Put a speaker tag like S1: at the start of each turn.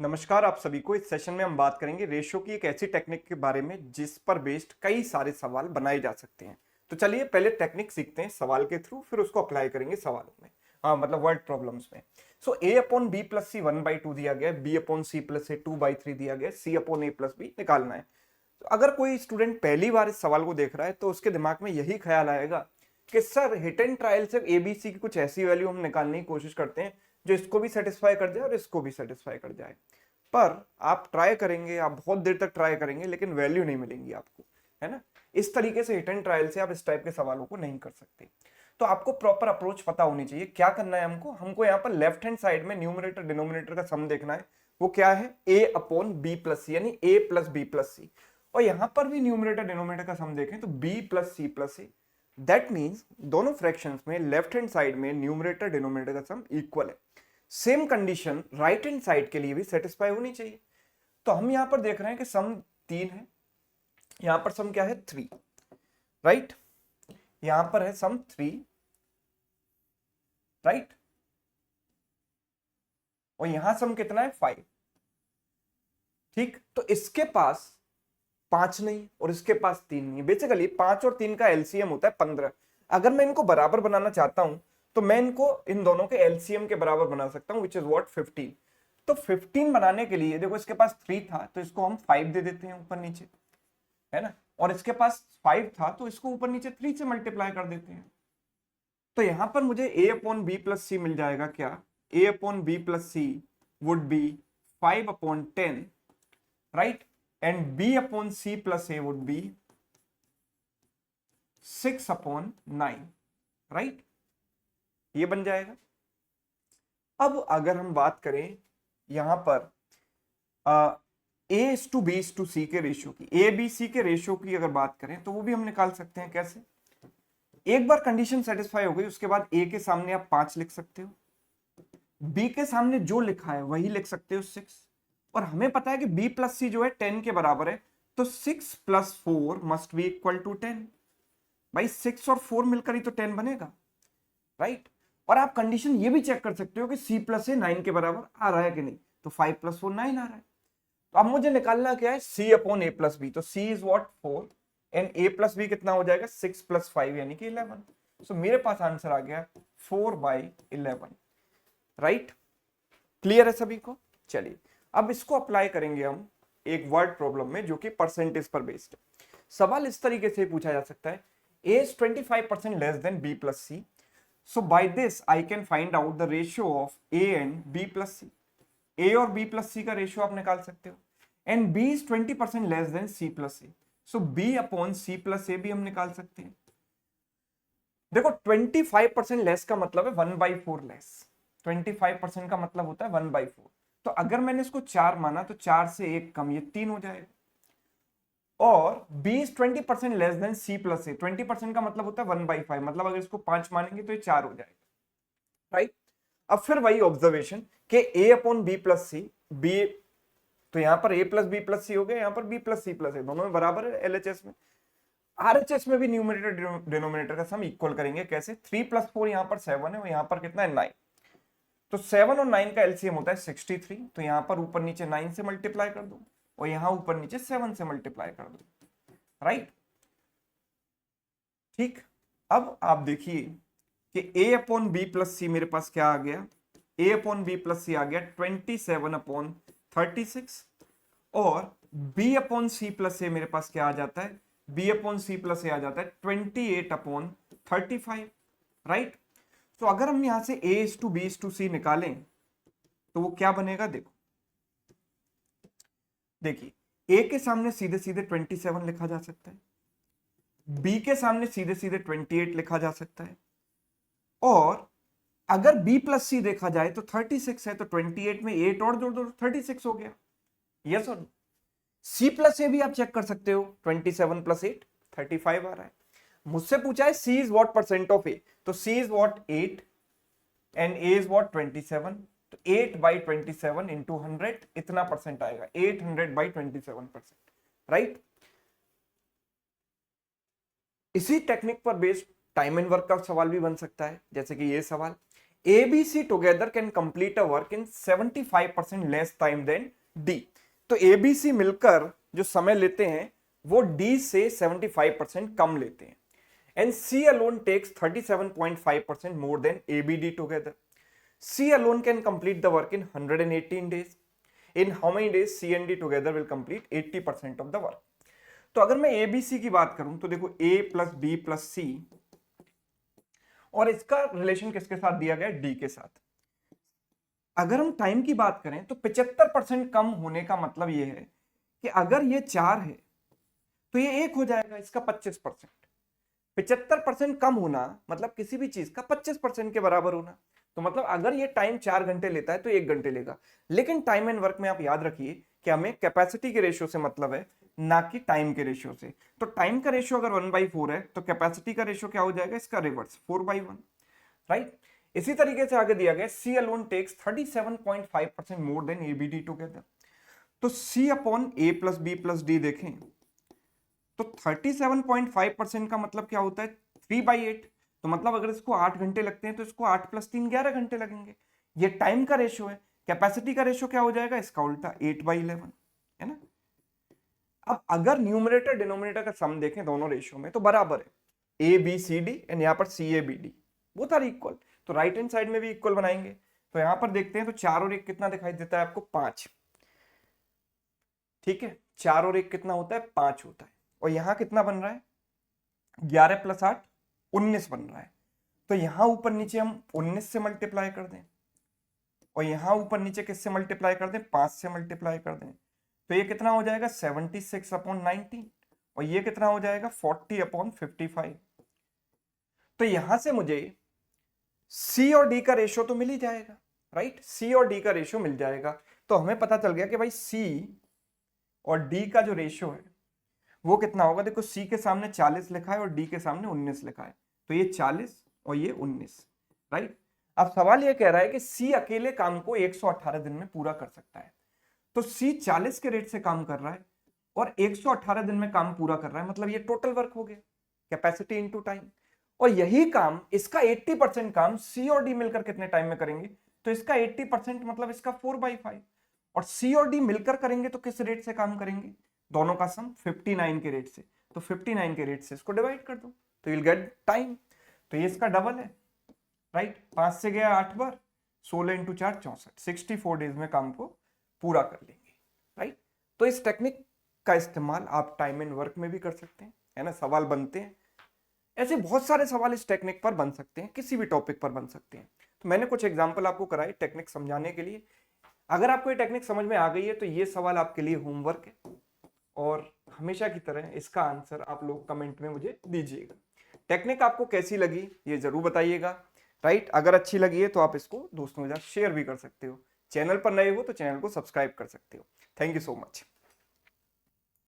S1: नमस्कार आप सभी को। इस सेशन में हम बात करेंगे रेशियो की एक ऐसी टेक्निक के बारे में जिस पर बेस्ड कई सारे सवाल बनाए जा सकते हैं। तो चलिए पहले टेक्निक सीखते हैं सवाल के थ्रू, फिर उसको अप्लाई करेंगे सवालों में, मतलब वर्ड प्रॉब्लम्स में। सो ए अपॉन बी प्लस सी 1/2 दिया गया है, बी अपॉन सी प्लस ए 2/3 दिया गया है, सी अपॉन ए प्लस बी निकालना है। तो अगर कोई स्टूडेंट पहली बार इस सवाल को देख रहा है तो उसके दिमाग में यही ख्याल आएगा कि सर हिट एंड ट्रायल से ए बी सी की कुछ ऐसी वैल्यू हम निकालने की कोशिश करते हैं जो इसको भी सेटिस्फाई कर जाए और इसको भी सेटिस्फाई कर जाए। पर आप ट्राई करेंगे, आप बहुत देर तक ट्राई करेंगे लेकिन वैल्यू नहीं मिलेंगी आपको, है ना। इस तरीके से हिट एंड ट्रायल से आप इस टाइप के सवालों को नहीं कर सकते। तो आपको प्रॉपर अप्रोच पता होनी चाहिए। क्या करना है हमको यहाँ पर लेफ्ट हैंड साइड में न्यूमरेटर डिनोमिनेटर का सम देखना है। वो क्या है, ए अपॉन बी प्लस सी, यानी ए प्लस बी प्लस सी। और यहां पर भी न्यूमरेटर डिनोमिनेटर का सम देखें तो B plus C plus A. That means दोनों फ्रैक्शंस में लेफ्ट हैंड साइड में न्यूमरेटर डिनोमिनेटर का सम इक्वल है। Same condition right hand side के लिए भी सेटिस्फाई होनी चाहिए। तो हम यहां पर देख रहे हैं कि सम 3 है, यहां पर सम क्या है 3, राइट। यहां पर है सम 3, राइट। और यहां सम कितना है 5, ठीक। तो इसके पास 5 नहीं और इसके पास 3 नहीं। बेसिकली 5 और 3 का एलसीएम होता है 15। अगर मैं इनको बराबर बनाना चाहता हूं तो मैं इनको इन दोनों के एलसीएम के बराबर बना सकता हूं, विच इज व्हाट 15। तो 15 बनाने के लिए देखो, इसके पास 3 था तो इसको हम 5 दे देते हैं ऊपर नीचे, है ना। और इसके पास 5 था तो इसको ऊपर नीचे 3 से मल्टीप्लाई कर देते हैं। तो यहां पर मुझे A upon B plus C मिल जाएगा। क्या, A upon B plus C would be 5/10, right. And b upon c plus A would be 6/9, right. ये बन जाएगा। अब अगर हम बात करें यहां पर a:b:c के रेशियो की, ए बी सी के रेशियो की अगर बात करें तो वो भी हम निकाल सकते हैं। कैसे, एक बार कंडीशन सेटिस्फाई हो गई उसके बाद a के सामने आप 5 लिख सकते हो, b के सामने जो लिखा है वही लिख सकते हो 6। और हमें पता है कि b प्लस सी जो है 10 के बराबर है, तो 6 + 4 मस्ट बी इक्वल टू 10। भाई 6 और 4 मिलकर ही तो 10 बनेगा, राइट। और आप कंडीशन ये भी चेक कर सकते हो कि c प्लस ए 9 के बराबर आ रहा है कि नहीं, तो 5 + 4 9 आ रहा है। तो अब मुझे निकालना क्या है, c upon A plus B. तो c is what 4 and a plus B कितना हो जाएगा 6 + 5 यानी कि 11। सो मेरे पास आंसर आ गया 4/11, राइट। क्लियर है सभी को। चलिए अब इसको अप्लाई करेंगे हम एक वर्ड प्रॉब्लम में जो कि परसेंटेज पर बेस्ड है। सवाल इस तरीके से पूछा जा सकता है, a is 25% less than b plus C, so by this I can find out the ratio of a and b plus C. a और b प्लस सी का रेशियो आप निकाल सकते हो। And b is 20% less than c plus C, so b upon c plus A भी हम निकाल सकते हैं। देखो 25% लेस का मतलब है 1/4 लेस। 25% का मतलब होता है 1/4। तो अगर मैंने इसको 4 माना तो 4 से 1 कम, ये 3 हो जाएगा। और b is 20% less than c plus A, 20% का मतलब होता है 1/5, मतलब अगर इसको 5 मानेंगे तो ये 4 हो जाएगा, राइट। अब फिर वही ऑब्जर्वेशन कि a upon B plus C, B, तो यहां पर a plus B plus C हो गया, यहां पर b plus C plus A, दोनों में बराबर है एलएचएस में। आरएचएस में भी न्यूमरेटर डिनोमिनेटर का सम इक्वल करेंगे। कैसे, 3 + 4 यहां पर 7 है और यहां पर कितना है 9। तो 7 और 9 का एलसीएम होता है 63। तो यहां पर ऊपर नीचे 9 से मल्टीप्लाई कर दो और यहां ऊपर नीचे 7 से मल्टीप्लाई कर दो, राइट। ठीक। अब आप देखिए कि a अपॉन बी प्लस सी मेरे पास क्या आ गया, a अपॉन बी प्लस सी आ गया 27/36। और b अपॉन सी प्लस ए मेरे पास क्या आ जाता है, b अपॉन सी प्लस ए आ जाता है 28/35, राइट। तो अगर हम यहां से a:b:c निकालें तो वो क्या बनेगा, देखो देखिए, a के सामने सीधे सीधे 27 लिखा जा सकता है, b के सामने सीधे सीधे 28 लिखा जा सकता है, और अगर b प्लस सी देखा जाए तो 36 है, तो 28 में 8 और जोड़ दो 36 हो गया। यस और सी प्लस ए भी आप चेक कर सकते हो, 27 + 8 35 आ रहा है। मुझसे पूछा है c is what percent of A, तो c is what 8 and a is what 27। तो 8/27 इंटू 100 इतना परसेंट आएगा, 800/27%, राइट। इसी टेक्निक पर बेस्ड टाइम एंड वर्क का सवाल भी बन सकता है, जैसे कि ये सवाल, A B C together can complete a work in 75% less time than D. तो ए बी सी मिलकर जो समय लेते हैं वो डी से 75% कम लेते हैं। And C alone takes 37.5% more than A B D together. C alone can complete the work in 118 days. In how many days C and D together will complete 80% of the work? तो अगर मैं ए B सी की बात करूं तो देखो A plus B plus सी, और इसका रिलेशन किसके साथ दिया गया? डी के साथ। अगर हम टाइम की बात करें तो 75% कम होने का मतलब ये है कि अगर ये 4 है तो ये 1 हो जाएगा, इसका 25%। 75% कम होना मतलब किसी भी चीज का 25% के बराबर होना। तो मतलब अगर ये टाइम 4 घंटे लेता है तो 1 घंटे लेगा। लेकिन टाइम एंड वर्क में आप याद रखिए कि हमें कैपेसिटी के रेशियो से मतलब है, ना कि टाइम के रेशियो से। तो टाइम का रेशियो अगर 1/4 है तो कैपेसिटी का रेशियो क्या हो जाएगा? इसका रिवर्स 4/1, राइट। इसी तरीके से आगे दिया गया C alone takes 37.5% more than A B D together. तो C upon A plus B plus D देखें तो 37.5% का मतलब क्या होता है? 3/8। तो मतलब अगर इसको 8 घंटे लगते हैं तो इसको 8 + 3 11 घंटे लगेंगे। ये टाइम का रेशियो है। कैपेसिटी का रेशियो क्या हो जाएगा? इसका उल्टा 8/11, है ना। अब अगर न्यूमरेटर डिनोमिनेटर का सम देखें दोनों रेशियो में तो बराबर है, A B C D and यहाँ पर C A B D both are equal. तो राइट हैंड साइड में भी इक्वल बनाएंगे। तो यहां पर देखते हैं तो 4 और 1 कितना दिखाई देता है आपको? 5। ठीक है, 4 और 1 कितना होता है? 5 होता है। और यहां कितना बन रहा है? 11 + 8 19 बन रहा है। तो यहां ऊपर नीचे हम 19 से मल्टीप्लाई कर दें और यहां ऊपर नीचे किससे मल्टीप्लाई कर दें? 5 से मल्टीप्लाई कर दें। तो ये कितना हो जाएगा? 76/19। और ये कितना हो जाएगा? 40/55। तो यहां से मुझे सी और डी का रेशियो तो मिल ही जाएगा, राइट। सी और डी का रेशियो मिल जाएगा। तो हमें पता चल गया कि भाई सी और डी का जो रेशियो है वो कितना होगा? देखो सी के सामने 40 लिखा है और डी के सामने 19 लिखा है। तो ये 40 और ये 19, राइट। अब सवाल ये कह रहा है कि सी अकेले काम को 118 दिन में पूरा कर सकता है। तो सी 40 के रेट से काम कर रहा है और 118 दिन में काम पूरा कर रहा है, मतलब ये टोटल वर्क हो गया, कैपेसिटी इनटू टाइम। और यही काम, इसका 80% काम सी और डी मिलकर कितने टाइम में करेंगे? तो इसका 80% मतलब इसका 4/5। और सी और डी मिलकर करेंगे तो किस रेट से काम करेंगे? दोनों का सम 59 के रेट से। तो 59 के रेट से इसको डिवाइड कर दो तो you'll get टाइम। तो ये इसका डबल है, राइट। 5 से गया 8 बार, 16 × 4 64, 64 डेज में काम को पूरा कर लेंगे, राइट। तो इस टेक्निक का इस्तेमाल आप टाइम एंड वर्क में भी कर सकते हैं, है ना। सवाल बनते हैं, ऐसे बहुत सारे सवाल इस टेक्निक पर बन सकते हैं, किसी भी टॉपिक पर बन सकते हैं। तो मैंने कुछ एग्जाम्पल आपको कराई टेक्निक समझाने के लिए। अगर आपको ये टेक्निक समझ में आ गई है तो ये सवाल आपके लिए होमवर्क है और हमेशा की तरह इसका आंसर आप लोग कमेंट में मुझे दीजिएगा। टेक्निक आपको कैसी लगी ये जरूर बताइएगा, राइट। अगर अच्छी लगी है तो आप इसको दोस्तों के साथ शेयर भी कर सकते हो। चैनल पर नए हो तो चैनल को सब्सक्राइब कर सकते हो। Thank you so much.